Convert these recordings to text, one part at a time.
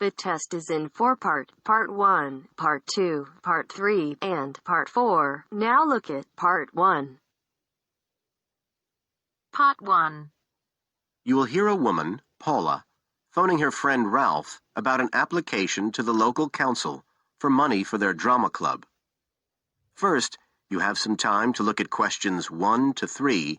The test is in 4-part, Part 1, Part 2, Part 3, and Part 4. Now look at Part 1. Part 1. You will hear a woman, Paula, phoning her friend Ralph about an application to the local council for money for their drama club. First, you have some time to look at questions 1 to 3.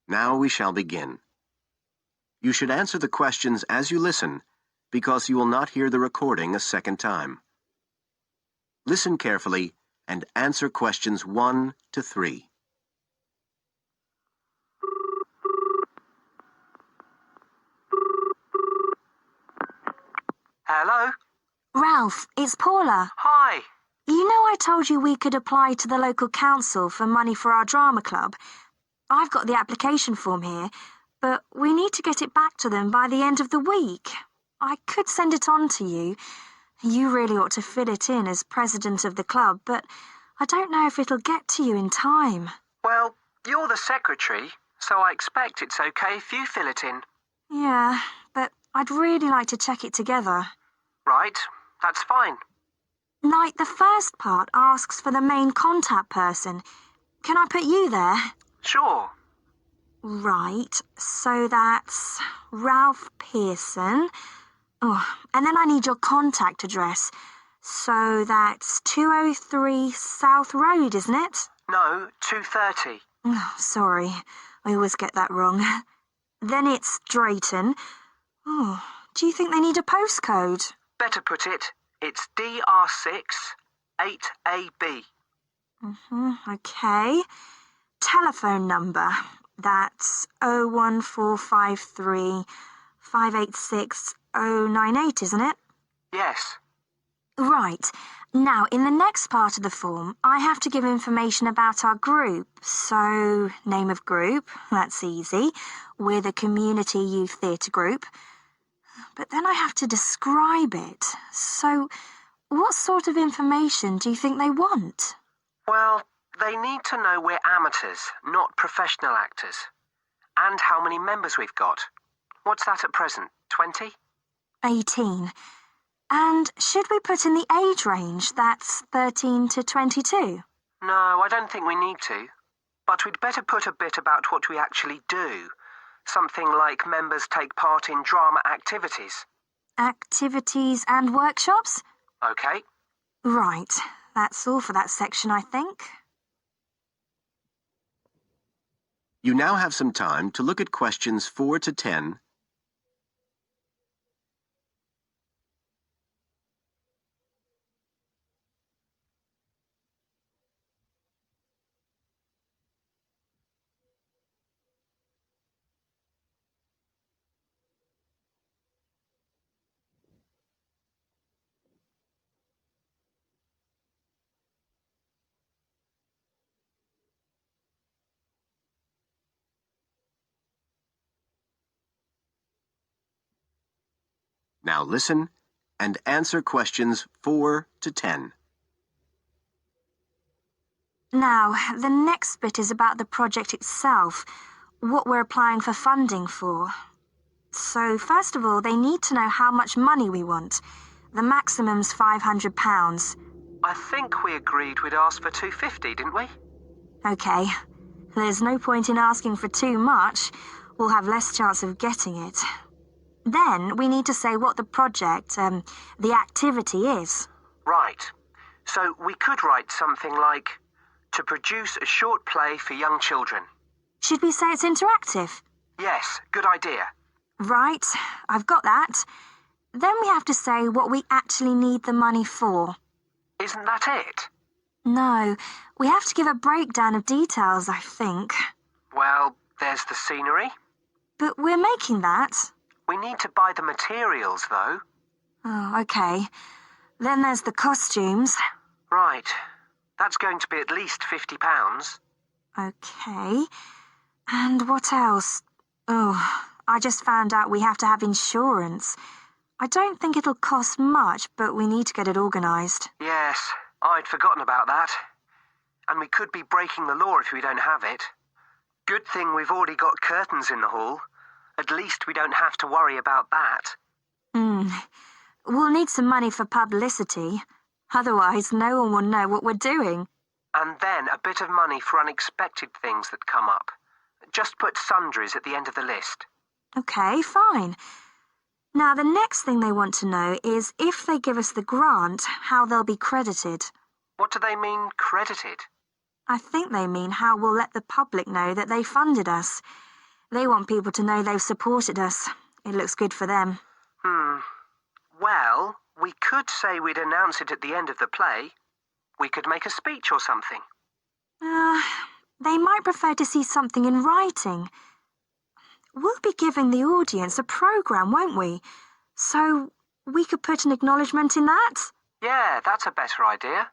Now we shall begin. You should answer the questions as you listen, because you will not hear the recording a second time. Listen carefully and answer questions 1 to 3. Hello? Ralph, it's Paula. Hi. You know I told you we could apply to the local council for money for our drama club? I've got the application form here, but we need to get it back to them by the end of the week. I could send it on to you. You really ought to fill it in as president of the club, but I don't know if it'll get to you in time. Well, you're the secretary, so I expect it's okay if you fill it in. Yeah, but I'd really like to check it together. Right, that's fine. Like, the first part asks for the main contact person. Can I put you there? Sure. Right, so that's Ralph Pearson. Oh, and then I need your contact address. So that's 203 South Road, isn't it? No, 2:30. Oh, sorry, I always get that wrong. Then it's Drayton. Oh, do you think they need a postcode? Better put it, it's DR6 8AB. Okay. Telephone number. That's 01453 586 098, isn't it? Yes. Right. Now, in the next part of the form, I have to give information about our group. So, name of group, that's easy. We're the Community Youth Theatre Group. But then I have to describe it. So, what sort of information do you think they want? Well, they need to know we're amateurs, not professional actors. And how many members we've got. What's that at present, 20? 18. And should we put in the age range? That's 13 to 22. No, I don't think we need to. But we'd better put a bit about what we actually do. Something like members take part in drama activities. Activities and workshops? Okay. Right. That's all for that section, I think. You now have some time to look at questions 4 to 10. Now listen and answer questions 4 to 10. Now, the next bit is about the project itself, what we're applying for funding for. So, first of all, they need to know how much money we want. The maximum's £500. I think we agreed we'd ask for 250, didn't we? Okay. There's no point in asking for too much. We'll have less chance of getting it. Then we need to say what the project, the activity is. Right. So we could write something like, to produce a short play for young children. Should we say it's interactive? Yes, good idea. Right, I've got that. Then we have to say what we actually need the money for. Isn't that it? No, we have to give a breakdown of details, I think. Well, there's the scenery. But we're making that. We need to buy the materials, though. Oh, okay. Then there's the costumes. Right. That's going to be at least £50. Okay. And what else? Oh, I just found out we have to have insurance. I don't think it'll cost much, but we need to get it organised. Yes, I'd forgotten about that. And we could be breaking the law if we don't have it. Good thing we've already got curtains in the hall. At least we don't have to worry about that. We'll need some money for publicity. Otherwise, no one will know what we're doing. And then a bit of money for unexpected things that come up. Just put sundries at the end of the list. Okay, fine. Now, the next thing they want to know is if they give us the grant, how they'll be credited. What do they mean, credited? I think they mean how we'll let the public know that they funded us. They want people to know they've supported us. It looks good for them. Well, we could say we'd announce it at the end of the play. We could make a speech or something. They might prefer to see something in writing. We'll be giving the audience a programme, won't we? So we could put an acknowledgement in that? Yeah, that's a better idea.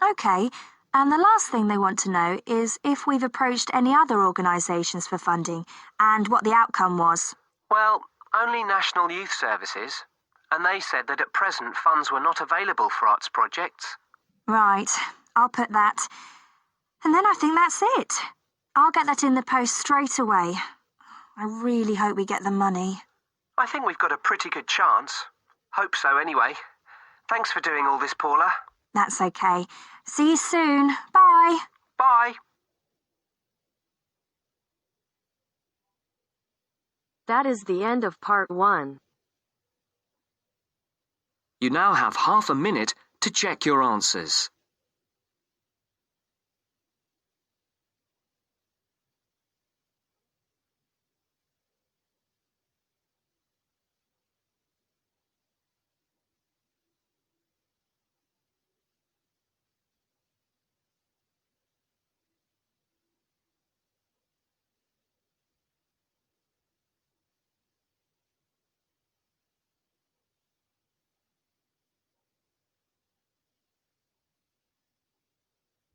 Okay, and the last thing they want to know is if we've approached any other organisations for funding and what the outcome was. Well, only National Youth Services. And they said that at present funds were not available for arts projects. Right, I'll put that. And then I think that's it. I'll get that in the post straight away. I really hope we get the money. I think we've got a pretty good chance. Hope so, anyway. Thanks for doing all this, Paula. That's okay. See you soon. Bye. Bye. That is the end of part 1. You now have half a minute to check your answers.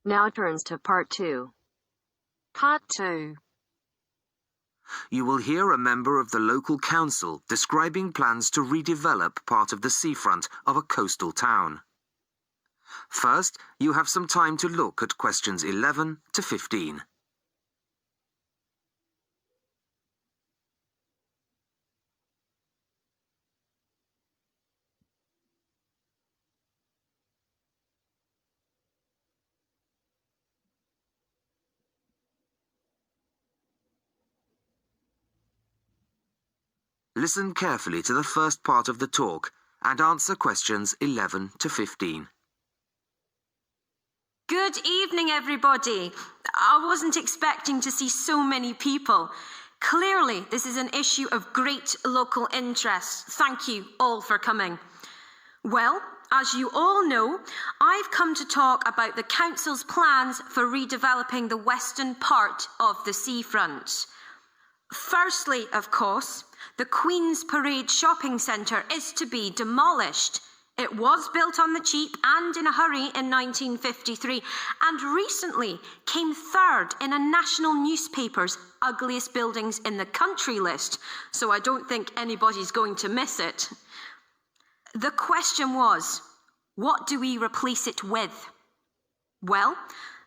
Now turns to part 2. Part 2. You will hear a member of the local council describing plans to redevelop part of the seafront of a coastal town. First, you have some time to look at questions 11 to 15. Listen carefully to the first part of the talk and answer questions 11 to 15. Good evening, everybody. I wasn't expecting to see so many people. Clearly, this is an issue of great local interest. Thank you all for coming. Well, as you all know, I've come to talk about the Council's plans for redeveloping the western part of the seafront. Firstly, of course, the Queen's Parade shopping centre is to be demolished. It was built on the cheap and in a hurry in 1953 and recently came third in a national newspaper's ugliest buildings in the country list, so I don't think anybody's going to miss it. The question was, what do we replace it with? Well,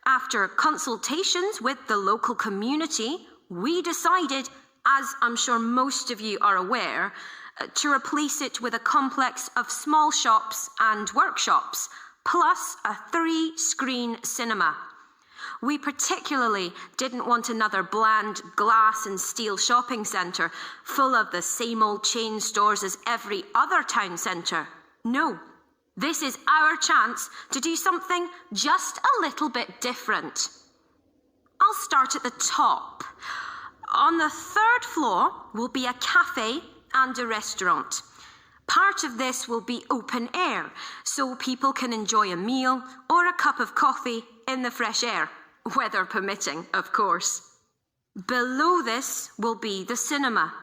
after consultations with the local community, we decided, as I'm sure most of you are aware, to replace it with a complex of small shops and workshops, plus a 3-screen cinema. We particularly didn't want another bland glass and steel shopping centre full of the same old chain stores as every other town centre. No, this is our chance to do something just a little bit different. I'll start at the top. On the 3rd floor will be a cafe and a restaurant. Part of this will be open air, so people can enjoy a meal or a cup of coffee in the fresh air, weather permitting, of course. Below this will be the cinema,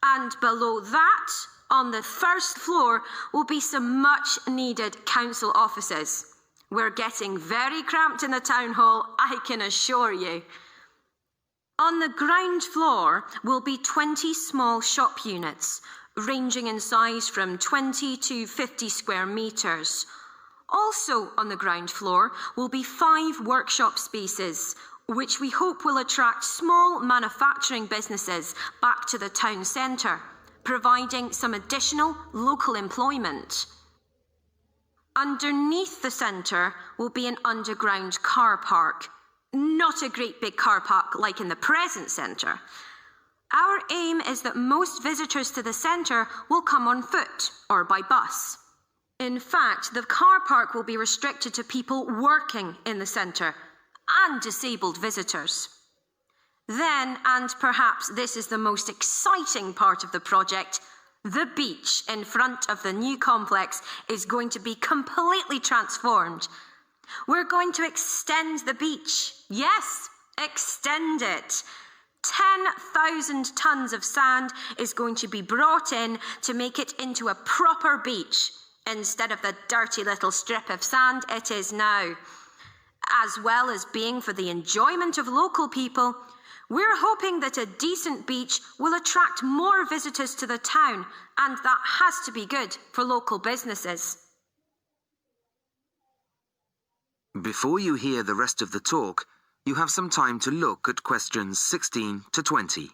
and below that On the first floor will be some much needed council offices. We're getting very cramped in the town hall, I can assure you. On the ground floor will be 20 small shop units, ranging in size from 20 to 50 square metres. Also on the ground floor will be 5 workshop spaces, which we hope will attract small manufacturing businesses back to the town centre, providing some additional local employment. Underneath the centre will be an underground car park. Not a great big car park like in the present centre. Our aim is that most visitors to the centre will come on foot or by bus. In fact, the car park will be restricted to people working in the centre and disabled visitors. Then, and perhaps this is the most exciting part of the project, the beach in front of the new complex is going to be completely transformed. We're going to extend the beach. Yes, extend it. 10,000 tonnes of sand is going to be brought in to make it into a proper beach, instead of the dirty little strip of sand it is now. As well as being for the enjoyment of local people, we're hoping that a decent beach will attract more visitors to the town, and that has to be good for local businesses. Before you hear the rest of the talk, you have some time to look at questions 16 to 20.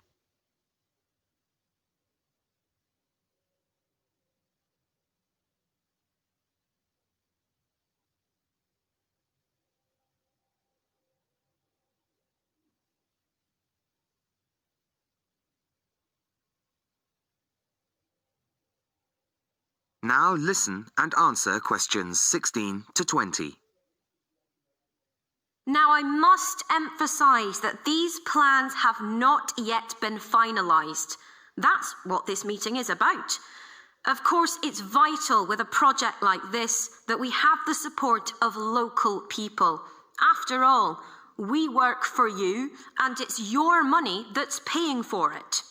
Now listen and answer questions 16 to 20. Now I must emphasise that these plans have not yet been finalised. That's what this meeting is about. Of course, it's vital with a project like this that we have the support of local people. After all, we work for you and it's your money that's paying for it.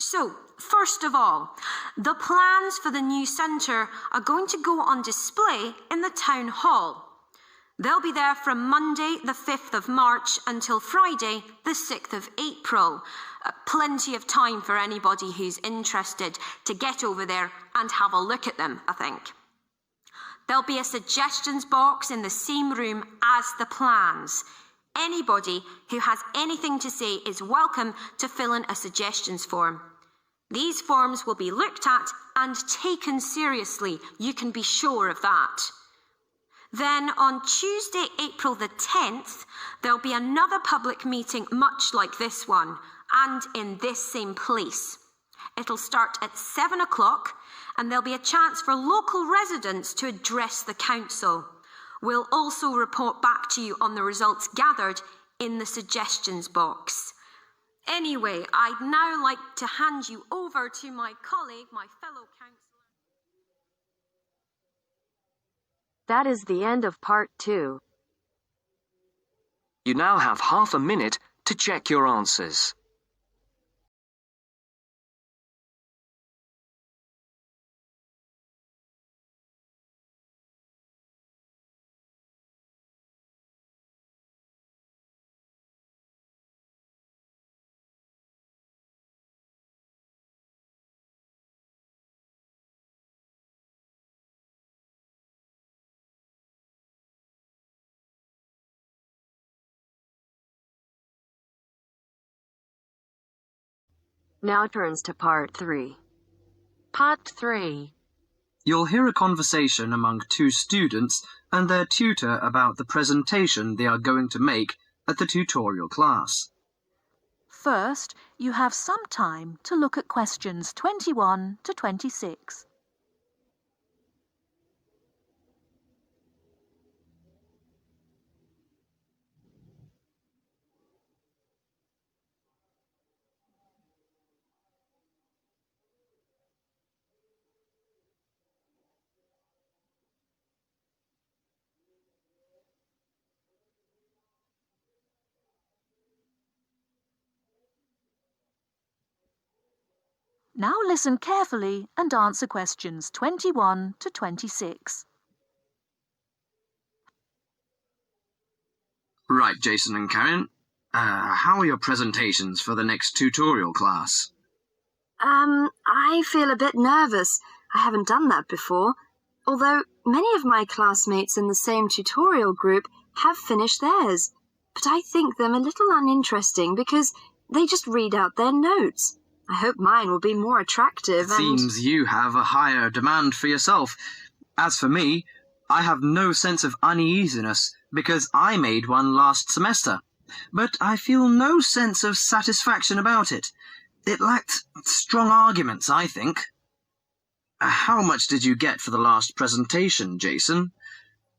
So, first of all, the plans for the new centre are going to go on display in the town hall. They'll be there from Monday the 5th of March until Friday the 6th of April. Plenty of time for anybody who's interested to get over there and have a look at them, I think. There'll be a suggestions box in the same room as the plans. Anybody who has anything to say is welcome to fill in a suggestions form. These forms will be looked at and taken seriously, you can be sure of that. Then on Tuesday, April the 10th, there'll be another public meeting much like this one, and in this same place. It'll start at 7 o'clock, and there'll be a chance for local residents to address the council. We'll also report back to you on the results gathered in the suggestions box. Anyway, I'd now like to hand you over to my colleague, my fellow councillor. That is the end of part 2. You now have half a minute to check your answers. Now turns to part 3. Part 3. You'll hear a conversation among 2 students and their tutor about the presentation they are going to make at the tutorial class. First, you have some time to look at questions 21 to 26. Now listen carefully and answer questions 21 to 26. Right, Jason and Karen. How are your presentations for the next tutorial class? I feel a bit nervous. I haven't done that before. Although many of my classmates in the same tutorial group have finished theirs. But I think them a little uninteresting because they just read out their notes. I hope mine will be more attractive It seems you have a higher demand for yourself. As for me, I have no sense of uneasiness because I made one last semester. But I feel no sense of satisfaction about it. It lacked strong arguments, I think. How much did you get for the last presentation, Jason?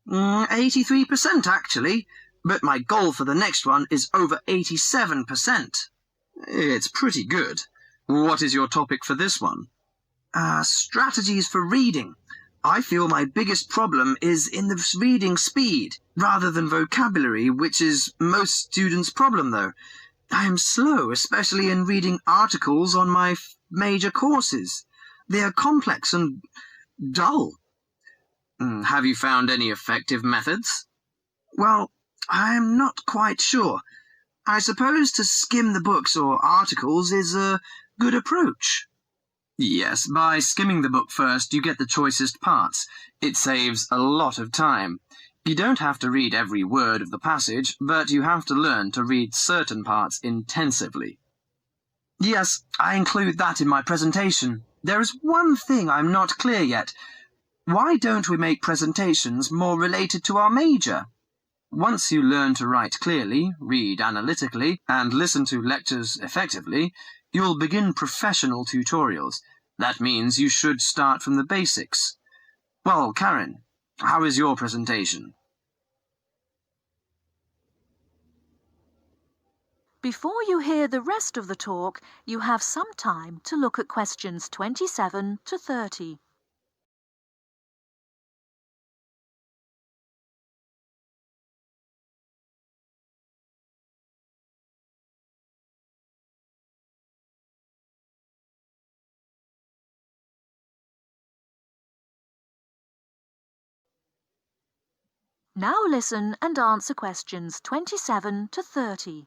83% actually, but my goal for the next one is over 87%. It's pretty good. What is your topic for this one? Strategies for reading. I feel my biggest problem is in the reading speed, rather than vocabulary, which is most students' problem, though. I am slow, especially in reading articles on my major courses. They are complex and dull. Have you found any effective methods? Well, I am not quite sure. I suppose to skim the books or articles is a good approach. Yes, by skimming the book first, you get the choicest parts. It saves a lot of time. You don't have to read every word of the passage, but you have to learn to read certain parts intensively. Yes, I include that in my presentation. There is one thing I'm not clear yet. Why don't we make presentations more related to our major? Once you learn to write clearly, read analytically, and listen to lectures effectively, you'll begin professional tutorials. That means you should start from the basics. Well, Karen, how is your presentation? Before you hear the rest of the talk, you have some time to look at questions 27 to 30. Now listen and answer questions 27 to 30.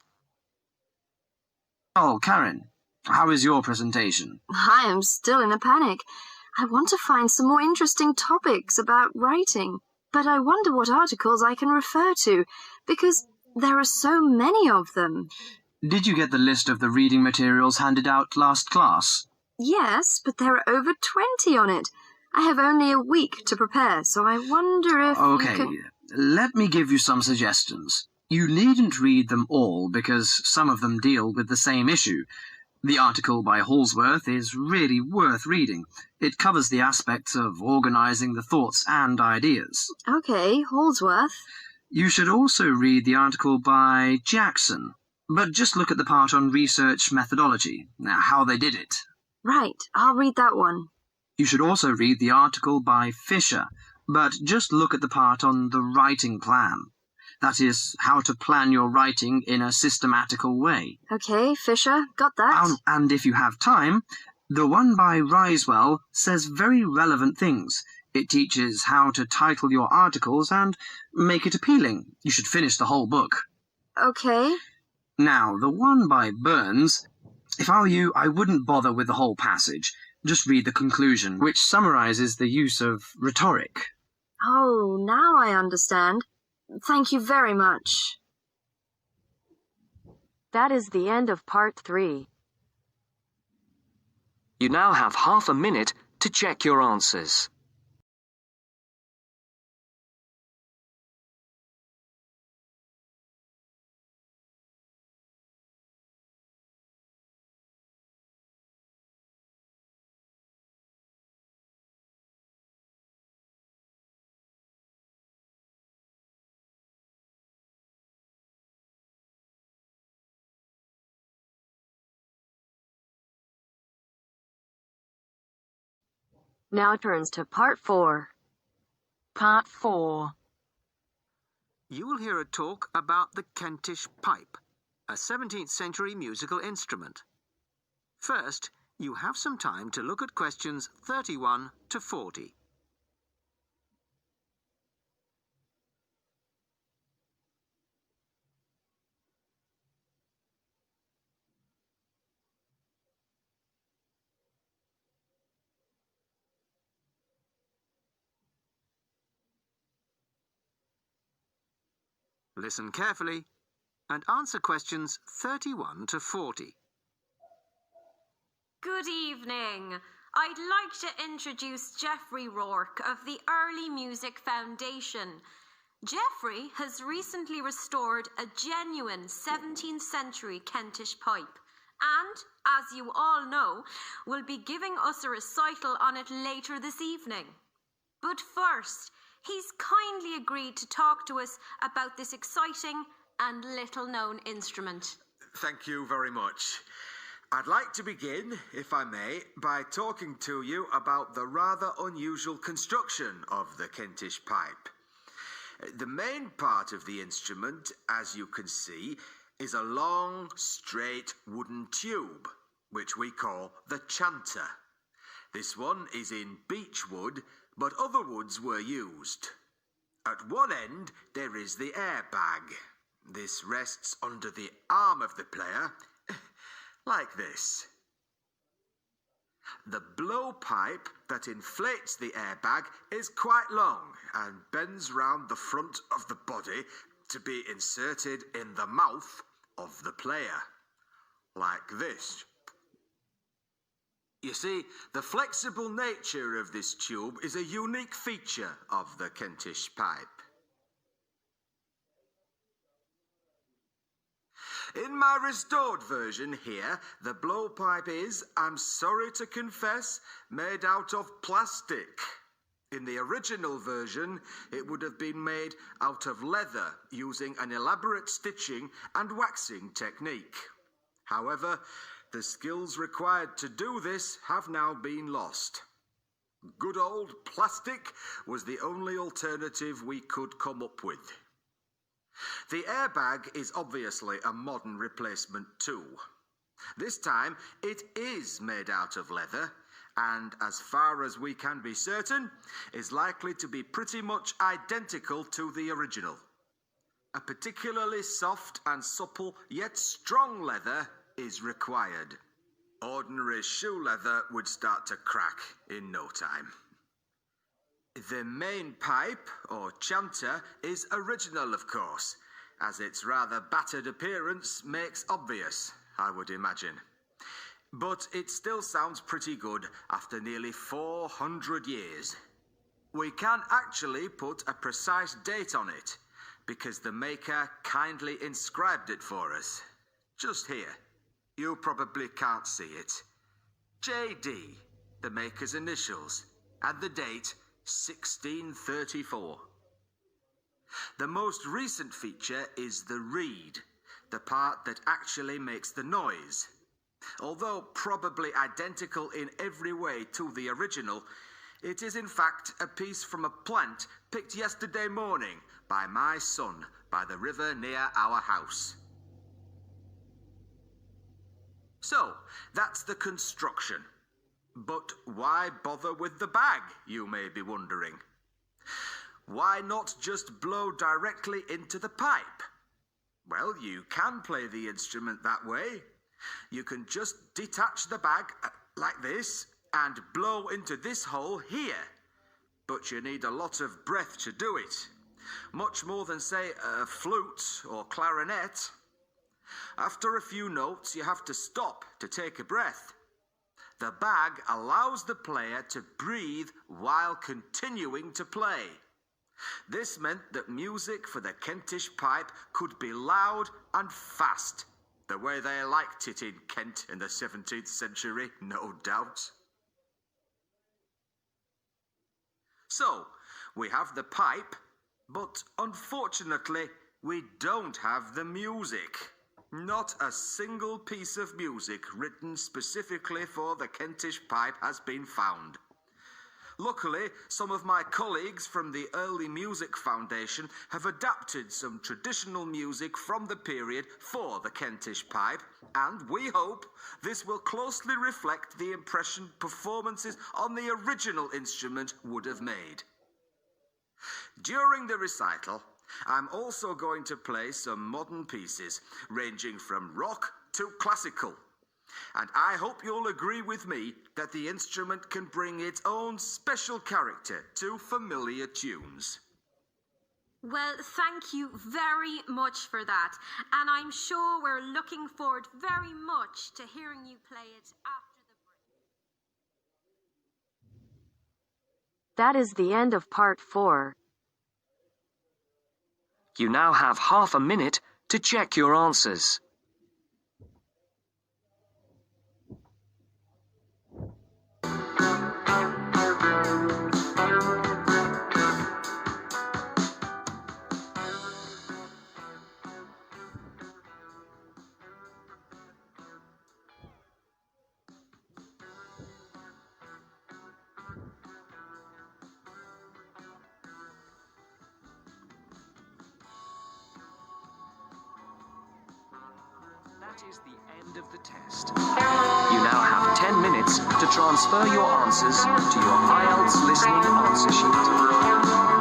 Oh, Karen, how is your presentation? I am still in a panic. I want to find some more interesting topics about writing, but I wonder what articles I can refer to, because there are so many of them. Did you get the list of the reading materials handed out last class? Yes, but there are over 20 on it. I have only a week to prepare, so I wonder if Okay, let me give you some suggestions. You needn't read them all because some of them deal with the same issue. The article by Holsworth is really worth reading. It covers the aspects of organizing the thoughts and ideas. Okay, Holsworth. You should also read the article by Jackson, but just look at the part on research methodology, how they did it. Right, I'll read that one. You should also read the article by Fisher, but just look at the part on the writing plan. That is, how to plan your writing in a systematical way. Okay, Fisher, got that. And if you have time, the one by Risewell says very relevant things. It teaches how to title your articles and make it appealing. You should finish the whole book. Okay. Now, the one by Burns, if I were you, I wouldn't bother with the whole passage. Just read the conclusion, which summarizes the use of rhetoric. Oh, now I understand. Thank you very much. That is the end of part 3. You now have half a minute to check your answers. Now turns to part 4. Part 4. You will hear a talk about the Kentish pipe, a 17th century musical instrument. First, You have some time to look at questions 31 to 40. Listen carefully and answer questions 31 to 40. Good evening. I'd like to introduce Geoffrey Rourke of the Early Music Foundation. Geoffrey has recently restored a genuine 17th century Kentish pipe and, as you all know, will be giving us a recital on it later this evening. But first, he's kindly agreed to talk to us about this exciting and little-known instrument. Thank you very much. I'd like to begin, if I may, by talking to you about the rather unusual construction of the Kentish pipe. The main part of the instrument, as you can see, is a long, straight wooden tube, which we call the chanter. This one is in beech wood, but other woods were used. At one end, there is the air bag. This rests under the arm of the player, like this. The blowpipe that inflates the airbag is quite long and bends round the front of the body to be inserted in the mouth of the player, like this. You see, the flexible nature of this tube is a unique feature of the Kentish pipe. In my restored version here, the blowpipe is, I'm sorry to confess, made out of plastic. In the original version, it would have been made out of leather using an elaborate stitching and waxing technique. However, the skills required to do this have now been lost. Good old plastic was the only alternative we could come up with. The airbag is obviously a modern replacement too. This time it is made out of leather and, as far as we can be certain, is likely to be pretty much identical to the original. A particularly soft and supple yet strong leather is required. Ordinary shoe leather would start to crack in no time. The main pipe, or chanter, is original, of course, as its rather battered appearance makes obvious, I would imagine. But it still sounds pretty good after nearly 400 years. We can't actually put a precise date on it, because the maker kindly inscribed it for us. Just here. You probably can't see it. JD, the maker's initials, and the date 1634. The most recent feature is the reed, the part that actually makes the noise. Although probably identical in every way to the original, it is in fact a piece from a plant picked yesterday morning by my son by the river near our house. So, that's the construction. But why bother with the bag, you may be wondering? Why not just blow directly into the pipe? Well, you can play the instrument that way. You can just detach the bag like this and blow into this hole here. But you need a lot of breath to do it. Much more than, say, a flute or clarinet. After a few notes, you have to stop to take a breath. The bag allows the player to breathe while continuing to play. This meant that music for the Kentish pipe could be loud and fast, the way they liked it in Kent in the 17th century, no doubt. So, we have the pipe, but unfortunately, we don't have the music. Not a single piece of music written specifically for the Kentish pipe has been found. Luckily, some of my colleagues from the Early Music Foundation have adapted some traditional music from the period for the Kentish pipe, and we hope this will closely reflect the impression performances on the original instrument would have made. During the recital, I'm also going to play some modern pieces, ranging from rock to classical. And I hope you'll agree with me that the instrument can bring its own special character to familiar tunes. Well, thank you very much for that. And I'm sure we're looking forward very much to hearing you play it after the break. That is the end of part 4. You now have half a minute to check your answers. That is the end of the test. You now have 10 minutes to transfer your answers to your IELTS listening answer sheet.